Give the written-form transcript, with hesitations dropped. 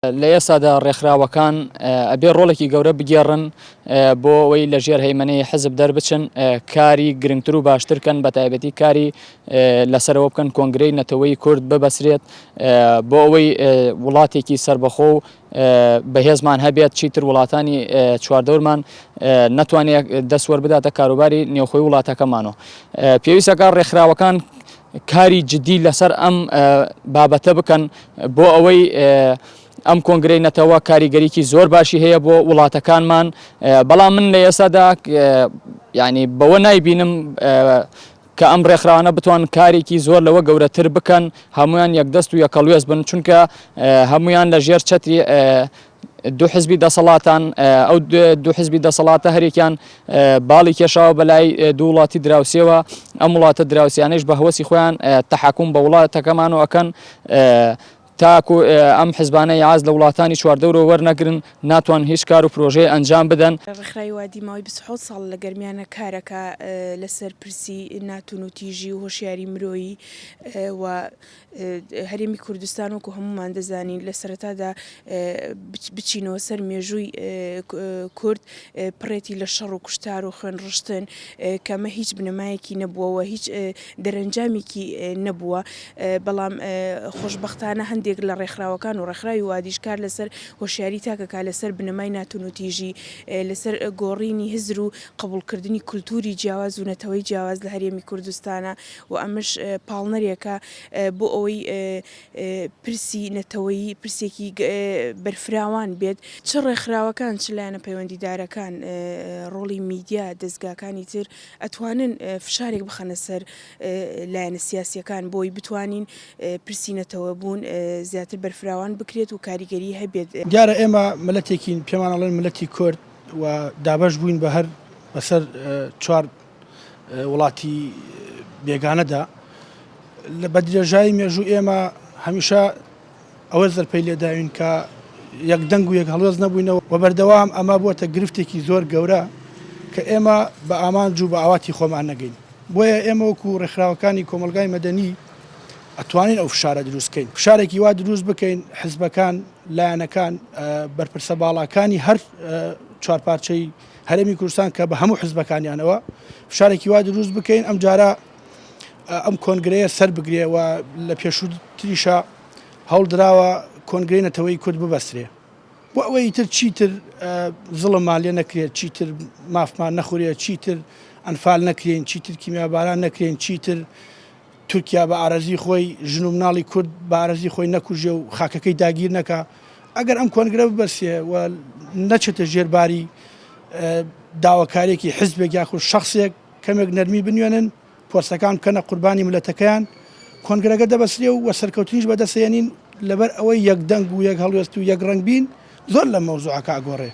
لە ئێستادا ڕێکخراوەکان ئەبێ ڕۆڵێکی گەورە بگێڕن بۆ ئەوەی لە ژێر هەیمەنەی حزب دەربچن کاری گرنگتر و باشترکەن بە تایبەتی کاری لەسەرەوە بکەن کۆنگرەی نەتەوەی کورد ببەسرێت بۆ ئەوەی وڵاتێکی سربەخۆ و بەهێزمان هەبێت چیتر وڵاتانی چواردەورمان نەتوانێت دەستوەر بداتە کاروباری نێوخۆی وڵاتەکەمانەوە. پێویستەکە ڕێکخراوەکان کاری جدی لەسەر ئەم بابەتە بکەن بۆ ئەوەی ئەم کۆنگرەی نەتەوە کاریگەریکی زۆر باشی هەیە بۆ وڵاتەکانمان بەڵام من لە ئێستادا یعنی بەوە نایبینم کە ئەم ڕێکخراوانە بتوان کارێکی زۆر لەوە گەورەتر بکەن هەمویان یەکدەست و یەکەڵوێز بن چونکە هەمویان لە ژێر چەتری دوو حزبی دەسەڵاتان ئەو دوو حزبی دەسەڵاتە هەرێکیان باڵی کێشاوە بەلای دوو وڵاتی دراوسێەوە ئەم وڵاتە دراوسیانەیش بە هەوەسی خۆیان تەحەکوم بە وڵاتەکەمانەوە ئەکەن تاکو ئەم حزبانە یاز لە وڵاتانی چواردەورەوە وەرنەگرن ناتوان هیچ کار و پرۆژەی ئەنجام بدەن. ڕێکخراوی وادی ماوەی 26 ساڵ لە گەرمیانە کارەکە لەسەر پرسی ناتون و تیژی و هۆشیاری مرۆیی و هەرێمی کوردستان وەکو هەمومان دەزانین لە سەرەتادا بچینەوە سەر مێژووی کورد پڕێتی لە شەڕ و کوشتار و خوێن ڕشتن کەمە هیچ بنەمایەکی نەبووەوە هیچ دەرەنجامێکی نەبووە بەڵام خۆشبەختانە هەندێک لە ڕێکخراوەکان و ڕێکخراوی وادیش کار لەسەر هۆشیاری تاکەکە لەسەر بنەمای ناتون و تیژی لەسەر گۆڕینی هزر و قبولکردنی کولتوری جیاواز و نەتەوەی جیاواز لە هەرێمی کوردستانە و ئەمەش پاڵنەرێکە بۆ ئەوەی پرسی نەتەوەیی پرسێکی بەرفراوان بێت چ ڕێکخراوەکان چ لایەنە پەیوەندیدارەکان ڕۆڵی میدیا دەستگاکانی تر ئەتوانن فشارێک بخەنە سەر لایەنە سیاسیەکان بۆی بتوانین پرسی نەتەوە بوون زیاتر بەرفراوان بکرێت و کاریگەری هەبێت. دیارە ئێمە ملەتێکین پێمان ئەڵێن ملەتی کورد و دابەش بووین بە هەر بەسەر چوار وڵاتی بێگانەدا لە بەدرێژایی مێژوو ئێمە هەمیشە ئەوە زەرپەی لێداوین کە یەک دەنگ و یەک هەڵوێز نەبووینەوە و بەردەوام ئەمە بووەتە گرفتێکی زۆر گەورە کە ئێمە بە ئامانج و بە ئاواتی خۆمان نەگەین بۆیە ئێمە وەکو ڕێکخراوەکانی کۆمەلگای مەدەنی ئەتوانین ئەو فشارە دروستکەین فشارێکی وا دروست بکەین حزبەکان لایەنەکان بەرپرسە باڵاکانی هەر چوارپارچەی هەرێمی کوردستان کە بە هەموو حزبەکانیانەوە فشارێکی وا دروست بکەین ئەم جارە ئەم کۆنگرەیە سەر بگرێ و لە پێشووتریشە هەوڵ دراوە کۆنگرەی نەتەوەی کورد ببەسرێ بۆ ئەوەی تر چیتر زڵم مالیە نەکرێت چیتر مافمان نەخورێت چیتر ئەنفال نەکرێن چیتر کیمیاباران نەکرێن چیتر تورکیا بە ئارەزی خۆی ژن و مناڵی کورد بە ئارەزی خۆی نەکوژێ و خاکەکەی داگیر نەکە ئەگەر ئەم کۆنگرە ببەسێ و نەچێتە ژێرباری داواکارێکی حزبێک یاخود شەخصێک کەمێک نەرمی بنوێنن پۆستەکان بکەنە قوربانی ملەتەکەیان کۆنگرەکە دەبەسرێ و سەرکەوتنیش بەدەستێنین لەبەر ئەوەی یەک دەنگ و یەک هەڵوێست و یەک ڕەنگ بین زۆر لە مەوزوعەکە ئاگۆڕێ.